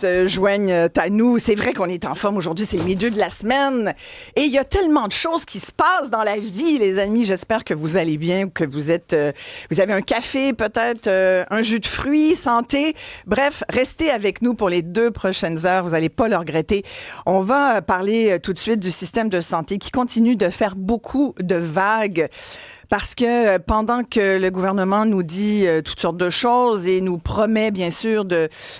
Se joignent à nous. C'est vrai qu'on est en forme aujourd'hui, c'est le milieu de la semaine. Et il y a tellement de choses qui se passent dans la vie, les amis. J'espère que vous allez bien, que vous êtes, vous avez un café, peut-être un jus de fruits, santé. Bref, restez avec nous pour les 2 prochaines heures. Vous n'allez pas le regretter. On va parler tout de suite du système de santé qui continue de faire beaucoup de vagues. Parce que pendant que le gouvernement nous dit toutes sortes de choses et nous promet bien sûr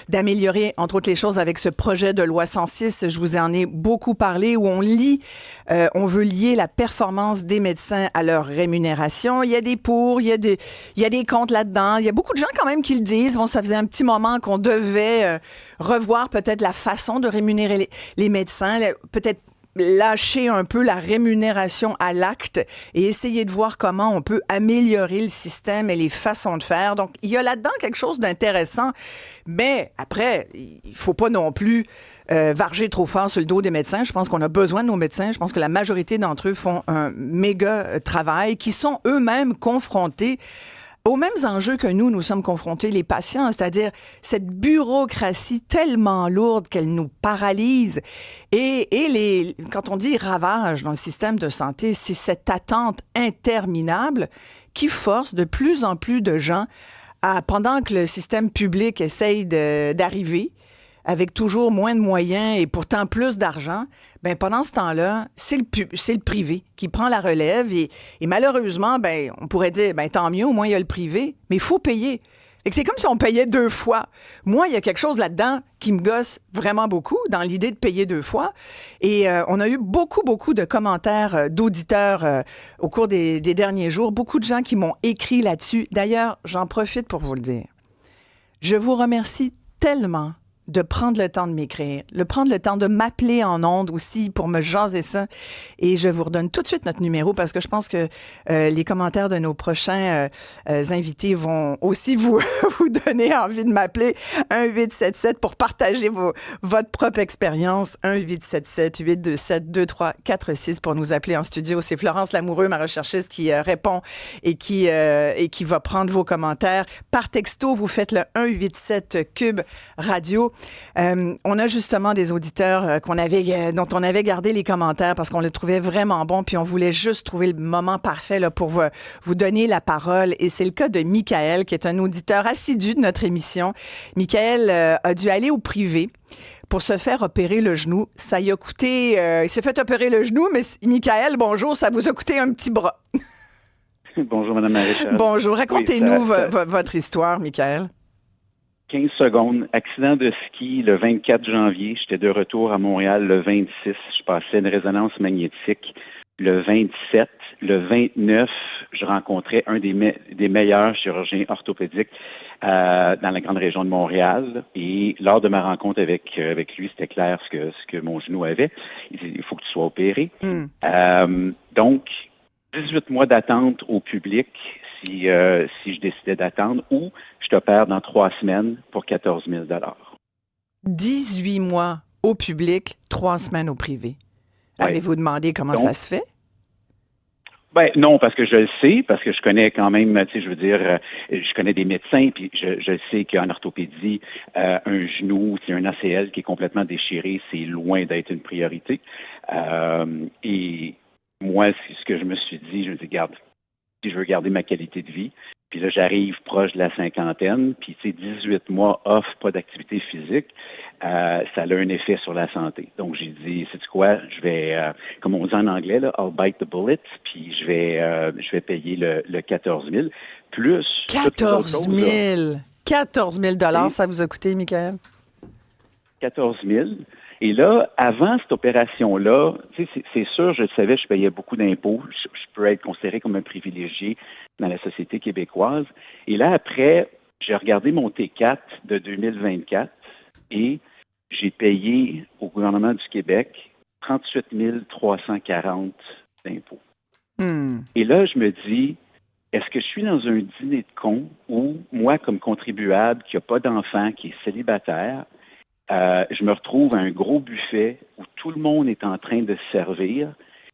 d'améliorer entre autres les choses avec ce projet de loi 106, je vous en ai beaucoup parlé, où on veut lier la performance des médecins à leur rémunération. Il y a des pour, il y a des contre là-dedans. Il y a beaucoup de gens quand même qui le disent. Bon, ça faisait un petit moment qu'on devait revoir peut-être la façon de rémunérer les médecins, peut-être lâcher un peu la rémunération à l'acte et essayer de voir comment on peut améliorer le système et les façons de faire. Donc, il y a là-dedans quelque chose d'intéressant, mais après, il faut pas non plus varger trop fort sur le dos des médecins. Je pense qu'on a besoin de nos médecins. Je pense que la majorité d'entre eux font un méga travail, qui sont eux-mêmes confrontés aux mêmes enjeux que nous sommes confrontés, les patients, c'est-à-dire cette bureaucratie tellement lourde qu'elle nous paralyse. Et quand on dit ravage dans le système de santé, c'est cette attente interminable qui force de plus en plus de gens pendant que le système public essaye d'arriver, avec toujours moins de moyens et pourtant plus d'argent, ben pendant ce temps-là, c'est le privé qui prend la relève et malheureusement, ben on pourrait dire, ben tant mieux, au moins il y a le privé, mais il faut payer. Et c'est comme si on payait 2 fois. Moi, il y a quelque chose là-dedans qui me gosse vraiment beaucoup dans l'idée de payer 2 fois. Et on a eu beaucoup de commentaires d'auditeurs au cours des derniers jours. Beaucoup de gens qui m'ont écrit là-dessus. D'ailleurs, j'en profite pour vous le dire. Je vous remercie tellement de prendre le temps de m'écrire, de prendre le temps de m'appeler en ondes aussi pour me jaser ça. Et je vous redonne tout de suite notre numéro parce que je pense que les commentaires de nos prochains invités vont aussi vous donner envie de m'appeler 1-877 pour partager votre propre expérience. 1-877-827-2346 pour nous appeler en studio. C'est Florence Lamoureux, ma recherchiste, qui répond et qui va prendre vos commentaires. Par texto, vous faites le 187 Cube Radio. On a justement des auditeurs dont on avait gardé les commentaires parce qu'on le trouvait vraiment bon, puis on voulait juste trouver le moment parfait là, pour vous donner la parole. Et c'est le cas de Michael, qui est un auditeur assidu de notre émission. Michael a dû aller au privé pour se faire opérer le genou. Ça y a coûté... il s'est fait opérer le genou, mais Michael, bonjour, ça vous a coûté un petit bras. Bonjour, Mme Maréchal. Bonjour, racontez-nous votre histoire, Michael. 15 secondes. Accident de ski le 24 janvier. J'étais de retour à Montréal le 26. Je passais une résonance magnétique le 27. Le 29, je rencontrais un des meilleurs chirurgiens orthopédiques dans la grande région de Montréal. Et lors de ma rencontre avec lui, c'était clair ce que mon genou avait. Il dit, il faut que tu sois opéré. Donc, 18 mois d'attente au public si je décidais d'attendre, ou je t'opère dans 3 semaines pour 14 000 $. 18 mois au public, 3 semaines au privé. Ouais. Avez-vous demandé comment ça se fait? Ben non, parce que je le sais, parce que je connais quand même, tu sais, je veux dire, je connais des médecins, puis je sais qu'en orthopédie, un genou, c'est un ACL qui est complètement déchiré, c'est loin d'être une priorité. Et moi, c'est ce que je me suis dit, je me dis, garde, si je veux garder ma qualité de vie, puis là, j'arrive proche de la cinquantaine, puis tu sais, 18 mois off, pas d'activité physique, ça a un effet sur la santé. Donc, j'ai dit, sais-tu quoi, je vais, comme on dit en anglais, là, I'll bite the bullet, puis je vais payer le 14 000, plus... 14 000! 14 000 $, ça vous a coûté, Michael? 14 000. Et là, avant cette opération-là, tu sais, c'est sûr, je le savais, je payais beaucoup d'impôts. Je peux être considéré comme un privilégié dans la société québécoise. Et là, après, j'ai regardé mon T4 de 2024 et j'ai payé au gouvernement du Québec 38 340 d'impôts. Et là, je me dis, est-ce que je suis dans un dîner de cons où, moi, comme contribuable, qui n'a pas d'enfant, qui est célibataire, je me retrouve à un gros buffet où tout le monde est en train de se servir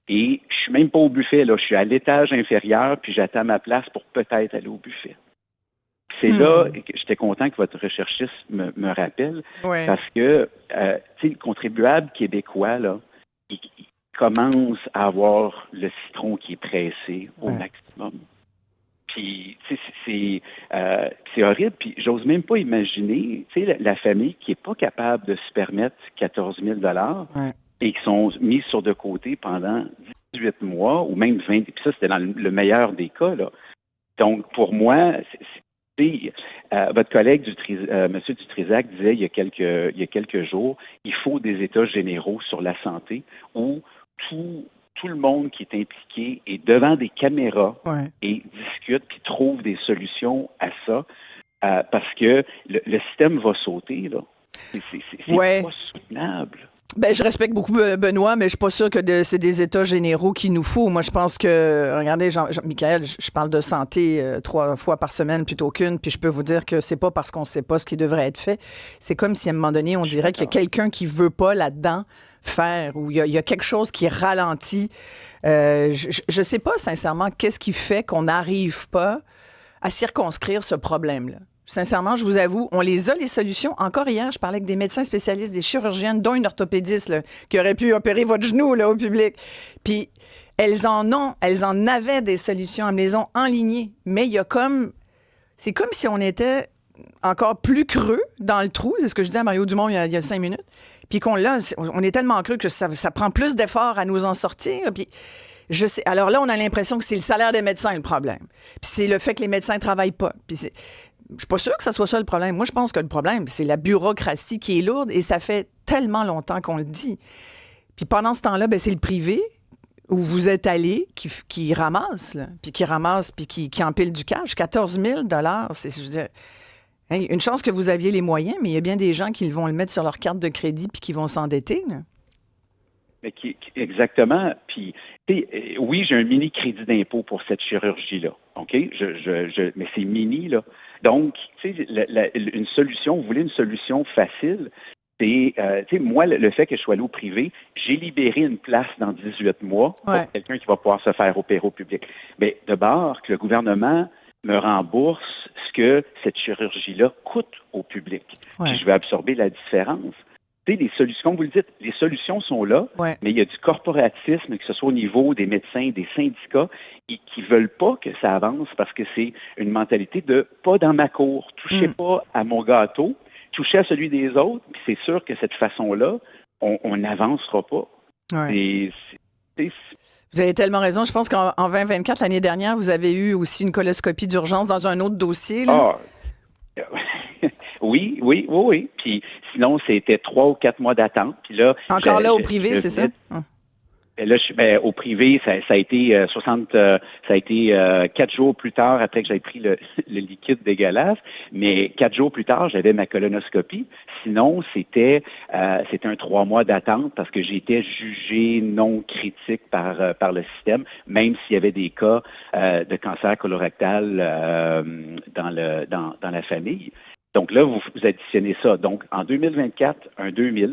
et je suis même pas au buffet, là, je suis à l'étage inférieur puis j'attends ma place pour peut-être aller au buffet. c'est là que j'étais content que votre recherchiste me rappelle, Ouais. parce que, tu sais, le contribuable québécois, là, il commence à avoir le citron qui est pressé au Ouais. maximum. Puis, tu sais, c'est horrible. Puis, j'ose même pas imaginer, tu sais, la famille qui est pas capable de se permettre 14 000 Ouais. et qui sont mises sur de côté pendant 18 mois ou même 20. Puis ça, c'était dans le meilleur des cas, là. Donc, pour moi, votre collègue M. Dutrisac disait il y a quelques jours, il faut des états généraux sur la santé où tout le monde qui est impliqué est devant des caméras Ouais. et discute puis trouve des solutions à ça, parce que le système va sauter, là. C'est Ouais. pas soutenable. Ben, je respecte beaucoup Benoît, mais je suis pas sûre que c'est des états généraux qu'il nous faut. Moi, je pense que, regardez, Michael, je parle de santé 3 fois par semaine plutôt qu'une, puis je peux vous dire que c'est pas parce qu'on sait pas ce qui devrait être fait. C'est comme si à un moment donné, on dirait qu'il y a quelqu'un qui veut pas là-dedans faire, ou il y a quelque chose qui ralentit. Je sais pas sincèrement qu'est-ce qui fait qu'on n'arrive pas à circonscrire ce problème-là. Sincèrement, je vous avoue, on les a, les solutions. Encore hier, je parlais avec des médecins spécialistes, des chirurgiennes, dont une orthopédiste là, qui aurait pu opérer votre genou là, au public. Puis, elles en avaient des solutions, elles me les ont enlignées. Mais il y a c'est comme si on était encore plus creux dans le trou, c'est ce que je disais à Mario Dumont il y a 5 minutes, puis on est tellement creux que ça prend plus d'efforts à nous en sortir. Puis, je sais. Alors là, on a l'impression que c'est le salaire des médecins le problème. Puis c'est le fait que les médecins ne travaillent pas. Puis je suis pas sûre que ça soit ça le problème. Moi, je pense que le problème, c'est la bureaucratie qui est lourde et ça fait tellement longtemps qu'on le dit. Puis pendant ce temps-là, ben, c'est le privé où vous êtes allé qui ramasse, là, puis qui empile du cash. 14 000 c'est, je veux dire, hey, une chance que vous aviez les moyens, mais il y a bien des gens qui vont le mettre sur leur carte de crédit puis qui vont s'endetter, là. Mais exactement. Puis, oui, j'ai un mini crédit d'impôt pour cette chirurgie-là. OK? Mais c'est mini, là. Donc, tu sais, une solution, vous voulez une solution facile, c'est, tu sais, moi, le fait que je sois allé au privé, j'ai libéré une place dans 18 mois pour quelqu'un qui va pouvoir se faire opérer au public. Mais de bord, que le gouvernement me rembourse ce que cette chirurgie-là coûte au public. Puis je vais absorber la différence. Tu sais, les solutions, comme vous le dites, les solutions sont là, mais il y a du corporatisme, que ce soit au niveau des médecins, des syndicats, qui veulent pas que ça avance parce que c'est une mentalité de pas dans ma cour, touchez pas à mon gâteau, touchez à celui des autres, puis c'est sûr que cette façon-là, on n'avancera pas. Ouais. Vous avez tellement raison. Je pense qu'en 2024, l'année dernière, vous avez eu aussi une coloscopie d'urgence dans un autre dossier, là. Oui. Puis sinon, c'était 3 ou 4 mois d'attente. Puis là, encore là au privé, c'est ça? Là, au privé, ça a été 4 jours plus tard après que j'avais pris le liquide dégueulasse. Mais 4 jours plus tard, j'avais ma colonoscopie. Sinon, c'était un 3 mois d'attente parce que j'étais jugé non critique par le système, même s'il y avait des cas de cancer colorectal dans la famille. Donc là, vous additionnez ça. Donc, en 2024, un 2 000.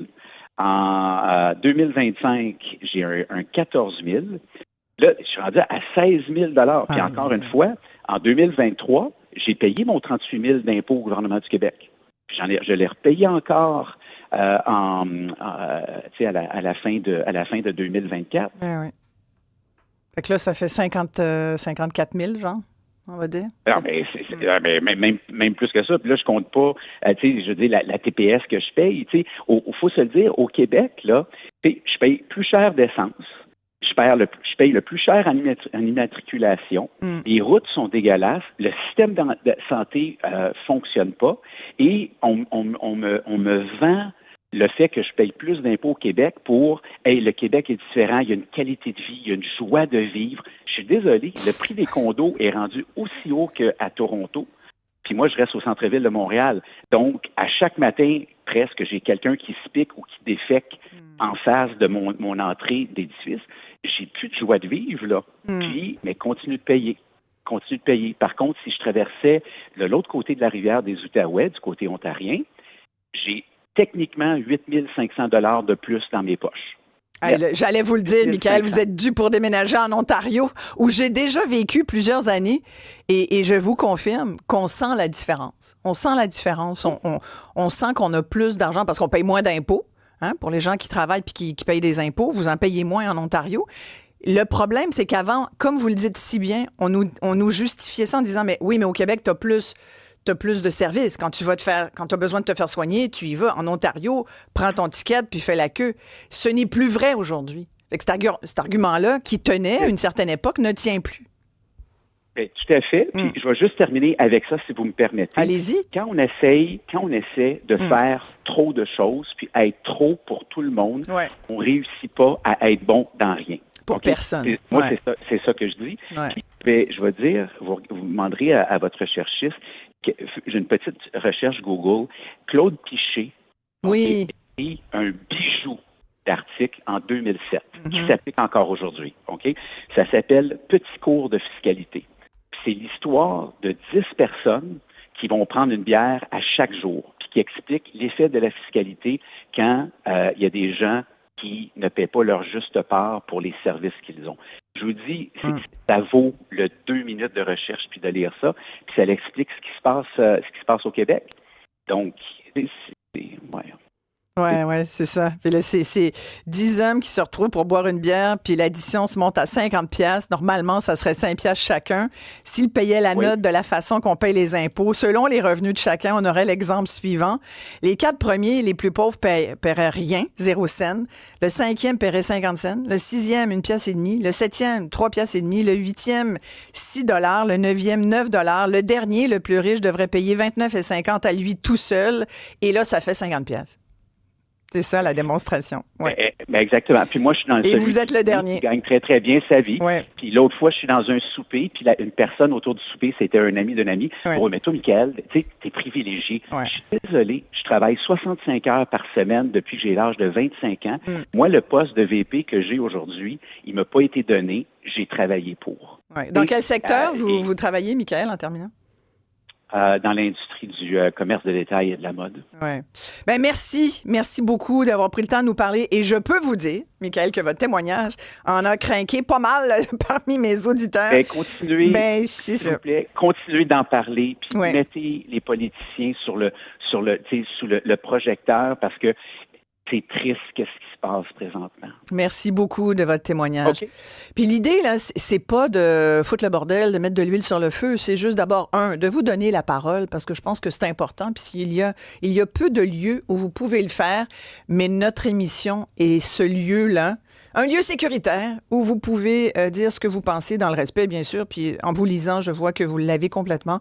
En 2025, j'ai un 14 000. Là, je suis rendu à 16 000 Puis encore une fois, en 2023, j'ai payé mon 38 000 d'impôt au gouvernement du Québec. Puis je l'ai repayé encore à la fin de 2024. Oui. Fait que là, ça fait 54 000, genre, on va dire. Non, mais même plus que ça. Puis là, je compte pas, tu sais, je veux dire, la TPS que je paye. Tu sais, faut se le dire, au Québec, là, je paye plus cher d'essence. Je paye le plus cher en immatriculation. Les routes sont dégueulasses. Le système de santé fonctionne pas. Et on me vend le fait que je paye plus d'impôts au Québec le Québec est différent, il y a une qualité de vie, il y a une joie de vivre. Je suis désolé, le prix des condos est rendu aussi haut qu'à Toronto. Puis moi, je reste au centre-ville de Montréal. Donc, à chaque matin, presque, j'ai quelqu'un qui se pique ou qui défèque en face de mon entrée d'édifice. J'ai plus de joie de vivre, là. Puis, mais continue de payer. Par contre, si je traversais de l'autre côté de la rivière des Outaouais, du côté ontarien, j'ai techniquement 8 500 $ de plus dans mes poches. J'allais vous le dire, Michael, vous êtes dû pour déménager en Ontario, où j'ai déjà vécu plusieurs années, et je vous confirme qu'on sent la différence. On sent la différence. On sent qu'on a plus d'argent parce qu'on paye moins d'impôts. Hein, pour les gens qui travaillent et qui payent des impôts, vous en payez moins en Ontario. Le problème, c'est qu'avant, comme vous le dites si bien, on nous justifiait ça en disant, mais oui, mais au Québec, t'as plus de services. Quand tu as besoin de te faire soigner, tu y vas. En Ontario, prends ton ticket puis fais la queue. Ce n'est plus vrai aujourd'hui. Fait que cet argument-là, qui tenait à une certaine époque, ne tient plus. Bien, tout à fait. Puis je vais juste terminer avec ça, si vous me permettez. Allez-y. Quand on essaie de faire trop de choses, puis être trop pour tout le monde, on réussit pas à être bon dans rien. Pour personne. Moi, c'est ça que je dis. Puis, je vais dire, vous demanderez à votre recherchiste, j'ai une petite recherche Google, Claude Piché a écrit un bijou d'article en 2007 qui s'applique encore aujourd'hui. OK? Ça s'appelle Petit cours de fiscalité. C'est l'histoire de 10 personnes qui vont prendre une bière à chaque jour, puis qui expliquent l'effet de la fiscalité quand il y a des gens qui ne paient pas leur juste part pour les services qu'ils ont. Je vous dis, ça vaut le 2 minutes de recherche puis de lire ça, puis ça l'explique ce qui se passe au Québec. Donc, Ouais, c'est ça. Puis là, c'est 10 hommes qui se retrouvent pour boire une bière, puis l'addition se monte à 50 piastres. Normalement, ça serait 5 piastres chacun. S'ils payaient la note de la façon qu'on paye les impôts, selon les revenus de chacun, on aurait l'exemple suivant. Les 4 premiers, les plus pauvres, paieraient rien, 0 cents. Le 5e paierait 50 cents. Le 6e, 1 piastre et demi. Le 7e, 3 piastres et demi. Le 8e, 6 $. Le 9e, 9 $. Le dernier, le plus riche, devrait payer 29,50 à lui tout seul. Et là, ça fait 50 piastres. C'est ça, la démonstration. Ouais. Ben exactement. Puis moi, je suis dans Et vous êtes le dernier. Qui gagne très, très bien sa vie. Ouais. Puis l'autre fois, je suis dans un souper, puis une personne autour du souper, c'était un ami d'un ami. Ouais. Oh, mais toi, Michael, tu sais, t'es privilégié. Ouais. Je suis désolé, je travaille 65 heures par semaine depuis que j'ai l'âge de 25 ans. Moi, le poste de VP que j'ai aujourd'hui, il m'a pas été donné. J'ai travaillé pour. Ouais. Dans quel secteur vous travaillez, Michael, en terminant? Dans l'industrie du commerce de détail et de la mode. Oui. Ben merci beaucoup d'avoir pris le temps de nous parler. Et je peux vous dire, Michael, que votre témoignage en a crinqué pas mal parmi mes auditeurs. Ben, continuez, s'il vous plaît, continuez d'en parler, puis mettez les politiciens sous le projecteur, parce que c'est triste qu'est-ce qui se passe présentement. Merci beaucoup de votre témoignage. Okay. Puis l'idée, là, c'est pas de foutre le bordel, de mettre de l'huile sur le feu. C'est juste d'abord, de vous donner la parole, parce que je pense que c'est important. Puis il y a peu de lieux où vous pouvez le faire, mais notre émission est ce lieu-là. Un lieu sécuritaire où vous pouvez dire ce que vous pensez dans le respect, bien sûr. Puis en vous lisant, je vois que vous l'avez complètement.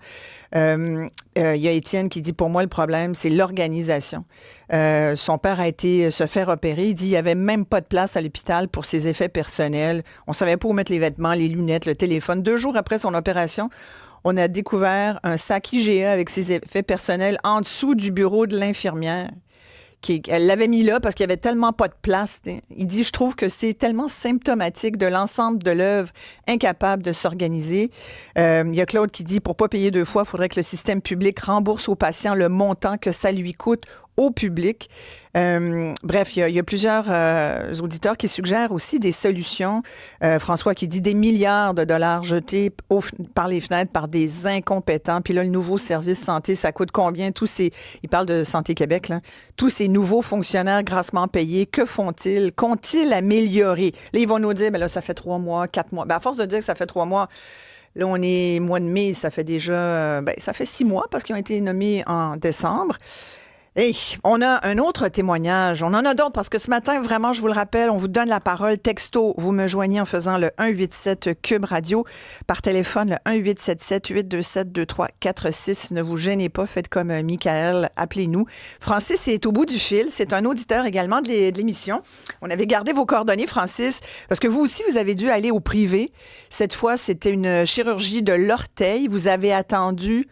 Il y a Étienne qui dit, pour moi, le problème, c'est l'organisation. Son père a été se faire opérer. Il dit, il n'y avait même pas de place à l'hôpital pour ses effets personnels. On ne savait pas où mettre les vêtements, les lunettes, le téléphone. 2 jours après son opération, on a découvert un sac IGA avec ses effets personnels en dessous du bureau de l'infirmière. Elle l'avait mis là parce qu'il n'y avait tellement pas de place. Il dit, je trouve que c'est tellement symptomatique de l'ensemble de l'œuvre incapable de s'organiser. Il y a Claude qui dit, pour ne pas payer 2 fois, il faudrait que le système public rembourse aux patients le montant que ça lui coûte au public. Bref, il y a plusieurs auditeurs qui suggèrent aussi des solutions. François qui dit des milliards de dollars jetés par les fenêtres par des incompétents. Puis là, le nouveau service santé, ça coûte combien? Il parle de Santé Québec, là. Tous ces nouveaux fonctionnaires grassement payés, que font-ils? Qu'ont-ils amélioré? Là, ils vont nous dire, là, ça fait 3 mois, 4 mois. À force de dire que ça fait 3 mois, là, on est mois de mai, ça fait déjà, ça fait 6 mois parce qu'ils ont été nommés en décembre. Hey, on a un autre témoignage. On en a d'autres parce que ce matin, vraiment, je vous le rappelle, on vous donne la parole. Texto, vous me joignez en faisant le 187 Cube Radio. Par téléphone, le 1877-827-2346. Ne vous gênez pas, faites comme Michael, appelez-nous. Francis est au bout du fil. C'est un auditeur également de l'émission. On avait gardé vos coordonnées, Francis, parce que vous aussi, vous avez dû aller au privé. Cette fois, c'était une chirurgie de l'orteil. Vous avez attendu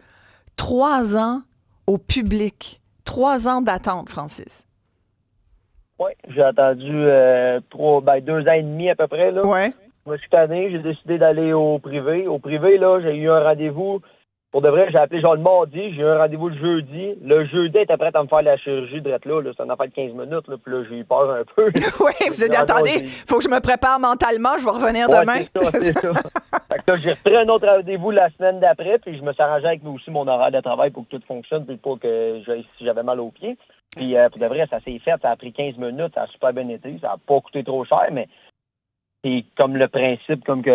3 ans au public. 3 ans d'attente, Francis. Oui, j'ai attendu 2 ans et demi à peu près. Là. Ouais. Moi, cette année, j'ai décidé d'aller au privé. Au privé, là, j'ai eu un rendez-vous Pour de vrai, j'ai appelé genre le mardi, j'ai eu un rendez-vous le jeudi. Le jeudi, elle était prête à me faire la chirurgie d'être là. Ça en a fait 15 minutes. Là, puis là, j'ai eu peur un peu. Oui, vous avez dit, attendez, faut que je me prépare mentalement, je vais revenir demain. C'est ça. Fait que là, j'ai repris un autre rendez-vous la semaine d'après, puis je me suis arrangé avec aussi mon horaire de travail pour que tout fonctionne, puis pour que si j'avais mal aux pieds. Puis pour de vrai, ça s'est fait, ça a pris 15 minutes, ça a super bien été, ça n'a pas coûté trop cher, mais c'est comme le principe, comme que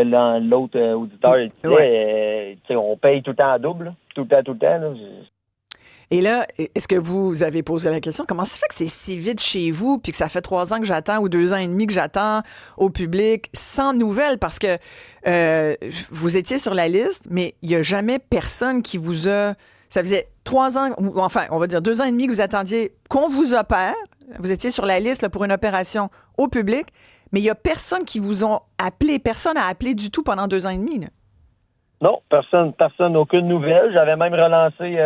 l'autre auditeur disait, on paye tout le temps à double, là. Tout le temps. Là. Et là, est-ce que vous avez posé la question, comment ça se fait que c'est si vite chez vous, puis que ça fait 3 ans que j'attends ou 2 ans et demi que j'attends au public sans nouvelles? Parce que vous étiez sur la liste, mais il n'y a jamais personne qui vous a... Ça faisait 3 ans, ou enfin, on va dire 2 ans et demi que vous attendiez qu'on vous opère. Vous étiez sur la liste là, pour une opération au public, mais il n'y a personne qui vous a appelé. Personne n'a appelé du tout pendant 2 ans et demi. Là. Non, personne, aucune nouvelle. J'avais même relancé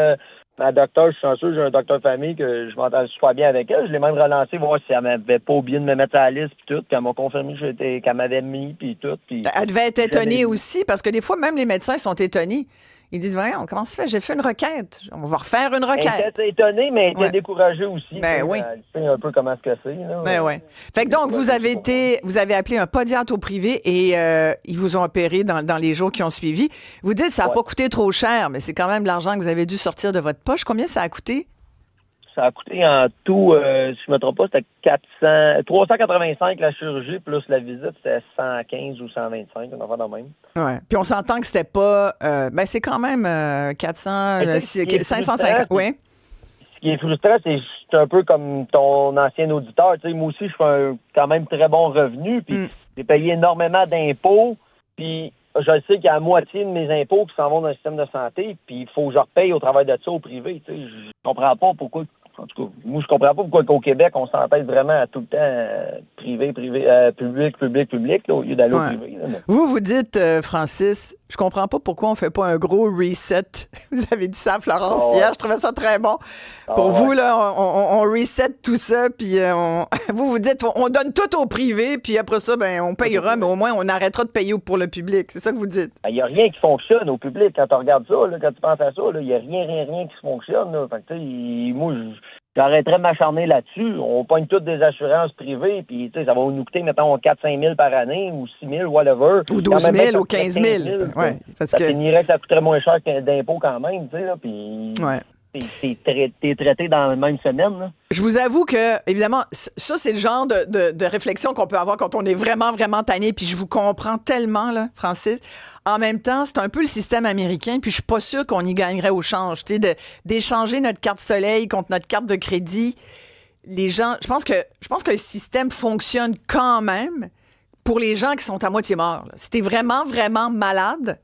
ma docteur, je suis chanceux, j'ai un docteur famille que je m'entends super bien avec elle. Je l'ai même relancé, voir si elle m'avait pas oublié de me mettre à la liste puis tout, puis elle m'a confirmé qu'elle m'avait mis puis tout. Puis elle devait être étonnée aussi, parce que des fois, même les médecins sont étonnés. Ils disent, voyons, comment ça se fait? J'ai fait une requête. On va refaire une requête. Elle était étonnée, mais elle était découragée aussi. Ben oui. Elle sait un peu comment c'est. Là. Ben oui. Fait que donc, vous avez appelé un podiatre au privé et ils vous ont opéré dans les jours qui ont suivi. Vous dites, ça n'a pas coûté trop cher, mais c'est quand même de l'argent que vous avez dû sortir de votre poche. Combien ça a coûté? Ça a coûté en tout, si je ne me trompe pas, c'était 385 la chirurgie, plus la visite, c'était 115 ou 125, on en va dans le même. Oui. Puis on s'entend que c'était pas... c'est quand même 550. Oui. Ce qui est frustrant, c'est un peu comme ton ancien auditeur. Tu sais, moi aussi, je fais quand même très bon revenu, puis j'ai payé énormément d'impôts, puis je sais qu'il y a la moitié de mes impôts qui s'en vont dans le système de santé, puis il faut que je repaye au travail de ça au privé. Tu sais, je comprends pas pourquoi... En tout cas, moi, je comprends pas pourquoi qu'au Québec, on s'entête vraiment à tout le temps public, là, au lieu d'aller au privé. Là, Vous dites, Francis, je comprends pas pourquoi on fait pas un gros reset. Vous avez dit ça à Florence hier, je trouvais ça très bon. Pour vous, là, on reset tout ça, puis vous dites, on donne tout au privé, puis après ça, ben on payera, mais au moins, on arrêtera de payer pour le public. C'est ça que vous dites? Il n'y a rien qui fonctionne au public. Quand tu regardes ça, là, quand tu penses à ça, il n'y a rien qui fonctionne. Là. Fait que, moi, j'arrêterais de m'acharner là-dessus. On pogne toutes des assurances privées, puis ça va nous coûter, mettons, 4-5 000 par année, ou 6 000, whatever. Ou 12 000, ou 15 000. Ouais, parce ça finirait que ça coûterait moins cher d'impôts quand même, tu sais, là, puis... Ouais. T'es traité dans la même semaine. Là. Je vous avoue que, évidemment, ça, c'est le genre de réflexion qu'on peut avoir quand on est vraiment, vraiment tanné. Puis je vous comprends tellement, là, Francis. En même temps, c'est un peu le système américain. Puis je suis pas sûre qu'on y gagnerait au change. Tu sais, d'échanger notre carte soleil contre notre carte de crédit. Les gens, je pense que le système fonctionne quand même pour les gens qui sont à moitié morts. Là. Si t'es vraiment, vraiment malade,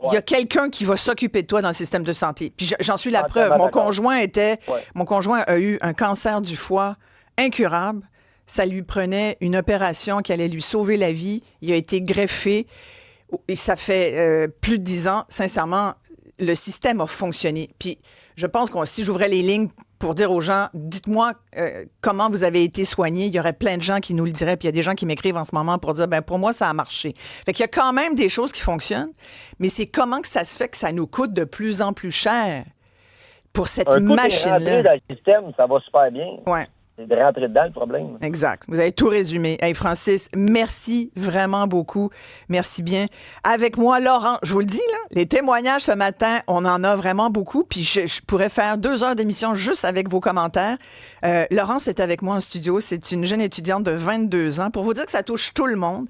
il y a quelqu'un qui va s'occuper de toi dans le système de santé. Puis j'en suis la preuve. Mon conjoint a eu un cancer du foie incurable. Ça lui prenait une opération qui allait lui sauver la vie. Il a été greffé. Et ça fait plus de 10 ans. Sincèrement, le système a fonctionné. Puis je pense que si j'ouvrais les lignes pour dire aux gens, dites-moi comment vous avez été soigné. Il y aurait plein de gens qui nous le diraient. Puis il y a des gens qui m'écrivent en ce moment pour dire, pour moi, ça a marché. Fait qu'il y a quand même des choses qui fonctionnent, mais c'est comment que ça se fait que ça nous coûte de plus en plus cher pour cette machine-là. Dans le système, ça va super bien. Ouais. C'est de rentrer dedans, le problème. Exact. Vous avez tout résumé. Hey, Francis, merci vraiment beaucoup. Merci bien. Avec moi, Laurent, je vous le dis, là, les témoignages ce matin, on en a vraiment beaucoup. Puis je pourrais faire 2 heures d'émission juste avec vos commentaires. Laurence est avec moi en studio. C'est une jeune étudiante de 22 ans. Pour vous dire que ça touche tout le monde.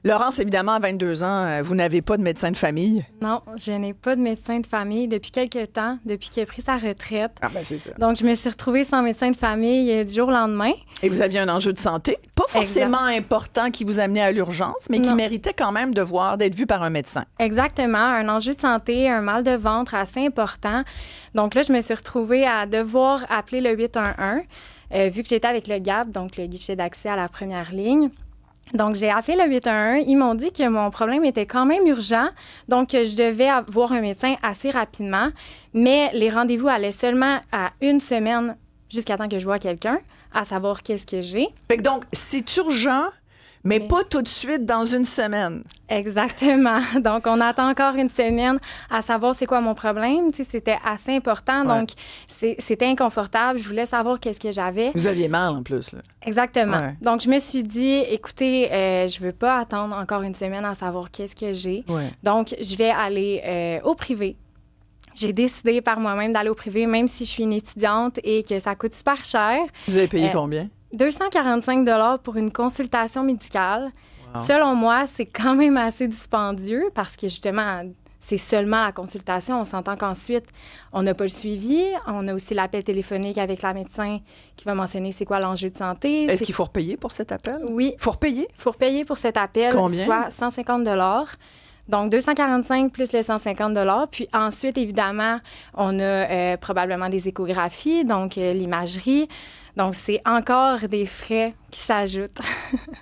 Laurence, évidemment, à 22 ans, vous n'avez pas de médecin de famille? Non, je n'ai pas de médecin de famille depuis quelques temps, depuis qu'il a pris sa retraite. Ah ben c'est ça. Donc, je me suis retrouvée sans médecin de famille du jour au lendemain. Et vous aviez un enjeu de santé, pas forcément important qui vous amenait à l'urgence, mais qui méritait quand même d'être vu par un médecin. Exactement, un enjeu de santé, un mal de ventre assez important. Donc là, je me suis retrouvée à devoir appeler le 811, vu que j'étais avec le GAP, donc le guichet d'accès à la première ligne. Donc, j'ai appelé le 811. Ils m'ont dit que mon problème était quand même urgent, donc je devais voir un médecin assez rapidement, mais les rendez-vous allaient seulement à 1 semaine jusqu'à temps que je voie quelqu'un, à savoir qu'est-ce que j'ai. Fait que donc, c'est urgent, Mais pas tout de suite dans une semaine. Exactement. Donc, on attend encore une semaine à savoir c'est quoi mon problème. Tu sais, c'était assez important. Ouais. Donc, c'était inconfortable. Je voulais savoir qu'est-ce que j'avais. Vous aviez mal en plus, là. Exactement. Ouais. Donc, je me suis dit, écoutez, je veux pas attendre encore une semaine à savoir qu'est-ce que j'ai. Ouais. Donc, je vais aller au privé. J'ai décidé par moi-même d'aller au privé, même si je suis une étudiante et que ça coûte super cher. Vous avez payé combien? 245 $ pour une consultation médicale. Wow. Selon moi, c'est quand même assez dispendieux parce que justement, c'est seulement la consultation. On s'entend qu'ensuite, on n'a pas le suivi. On a aussi l'appel téléphonique avec la médecin qui va mentionner c'est quoi l'enjeu de santé. Est-ce qu'il faut repayer pour cet appel? Oui. Il faut repayer? Il faut repayer pour cet appel, Combien? soit 150 $. Donc, 245 plus les 150 $. Puis ensuite, évidemment, on a probablement des échographies, donc l'imagerie. Donc, c'est encore des frais qui s'ajoutent.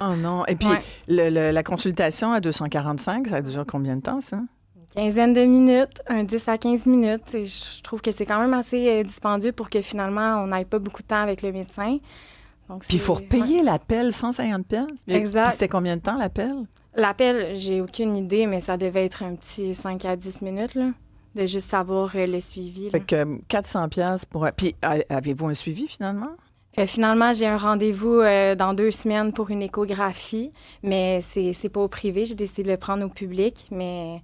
Oh non. Et puis, Ouais. la consultation à 245, ça dure combien de temps, ça? Une quinzaine de minutes, 10 à 15 minutes. Et je trouve que c'est quand même assez dispendieux pour que finalement, on n'aille pas beaucoup de temps avec le médecin. Donc, Puis, il faut ouais. repayer l'appel 150 $. Exact. Puis, c'était combien de temps, l'appel? L'appel, j'ai aucune idée, mais ça devait être un petit 5 à 10 minutes, là, de juste savoir le suivi. Là. Fait que 400 $ pour... Puis, avez-vous un suivi, finalement? Finalement, j'ai un rendez-vous dans 2 semaines pour une échographie, mais c'est pas au privé. J'ai décidé de le prendre au public, mais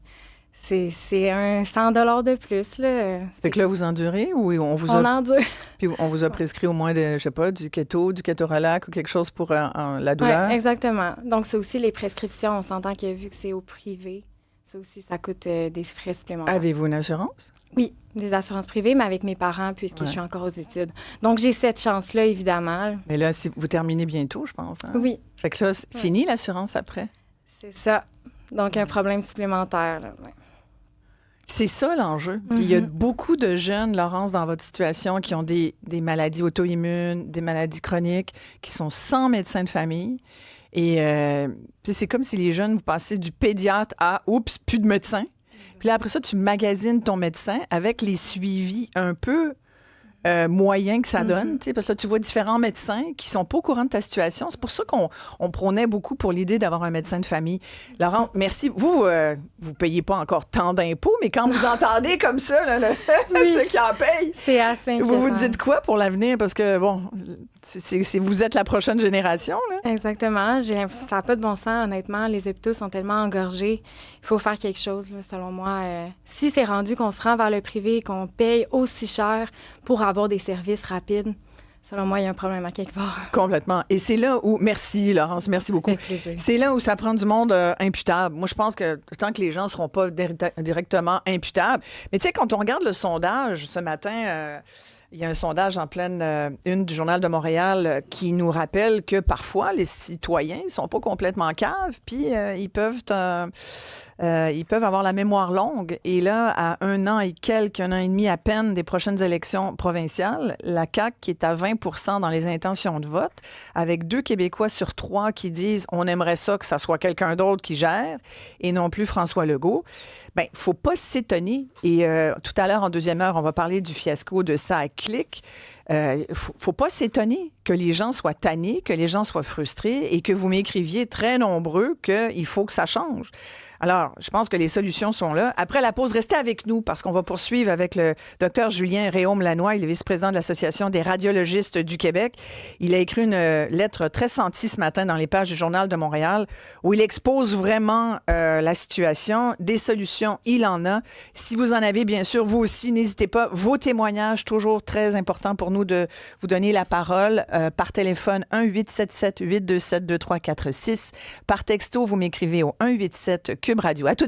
c'est un 100 $ de plus. Là. Fait que là, vous endurez ou on vous On a... endure. Puis on vous a prescrit au moins, je sais pas, du ketorolac ou quelque chose pour la douleur? Oui, exactement. Donc, c'est aussi les prescriptions. On s'entend que vu que c'est au privé, ça aussi, ça coûte des frais supplémentaires. Avez-vous une assurance? Oui, des assurances privées, mais avec mes parents, puisque Ouais. je suis encore aux études. Donc, j'ai cette chance-là, évidemment. Mais là, si vous terminez bientôt, je pense. Hein? Oui, Fait que ça, c'est fini l'assurance après? c'est ça. Donc, un problème supplémentaire. Là. Ouais. C'est ça l'enjeu. Puis il y a beaucoup de jeunes, Laurence, dans votre situation, qui ont des maladies auto-immunes, des maladies chroniques, qui sont sans médecin de famille. Et c'est comme si les jeunes, vous passez du pédiatre à « oups, plus de médecin ». Puis là, après ça, tu magasines ton médecin avec les suivis un peu moyens que ça donne, tu sais, parce que là, tu vois différents médecins qui sont pas au courant de ta situation. C'est pour ça qu'on prônait beaucoup pour l'idée d'avoir un médecin de famille. Laurent, merci. Vous payez pas encore tant d'impôts, mais quand vous entendez comme ça, là, ceux qui en payent, C'est assez inquiétant. vous dites quoi pour l'avenir? Parce que, bon, vous êtes la prochaine génération, là. Exactement. Ça n'a pas de bon sens, honnêtement. Les hôpitaux sont tellement engorgés. Il faut faire quelque chose, là, selon moi. Si c'est rendu qu'on se rend vers le privé et qu'on paye aussi cher pour avoir des services rapides, selon moi, il y a un problème à quelque part. Complètement. Et c'est là où... Merci, Laurence. Merci beaucoup. Avec plaisir. C'est là où ça prend du monde imputable. Moi, je pense que tant que les gens ne seront pas directement imputables... Mais tu sais, quand on regarde le sondage ce matin... il y a un sondage en pleine une du Journal de Montréal qui nous rappelle que parfois, les citoyens ne sont pas complètement caves, puis ils peuvent avoir la mémoire longue. Et là, à 1 an et quelques, 1 an et demi à peine des prochaines élections provinciales, la CAQ qui est à 20 % dans les intentions de vote, avec 2 Québécois sur 3 qui disent « on aimerait ça que ça soit quelqu'un d'autre qui gère » et non plus François Legault. Bien, il ne faut pas s'étonner. Et tout à l'heure, en deuxième heure, on va parler du fiasco de Ça clique. Faut pas s'étonner que les gens soient tannés, que les gens soient frustrés et que vous m'écriviez très nombreux qu'il faut que ça change. Alors, je pense que les solutions sont là. Après la pause, restez avec nous parce qu'on va poursuivre avec le docteur Julien Réaume-Lannoy. Il est vice-président de l'Association des radiologistes du Québec. Il a écrit une lettre très sentie ce matin dans les pages du Journal de Montréal où il expose vraiment la situation. Des solutions, il en a. Si vous en avez, bien sûr, vous aussi, n'hésitez pas. Vos témoignages, toujours très important pour nous de vous donner la parole par téléphone 1-877-827-2346. Par texto, vous m'écrivez au 187 Cube Radio. À tout de suite.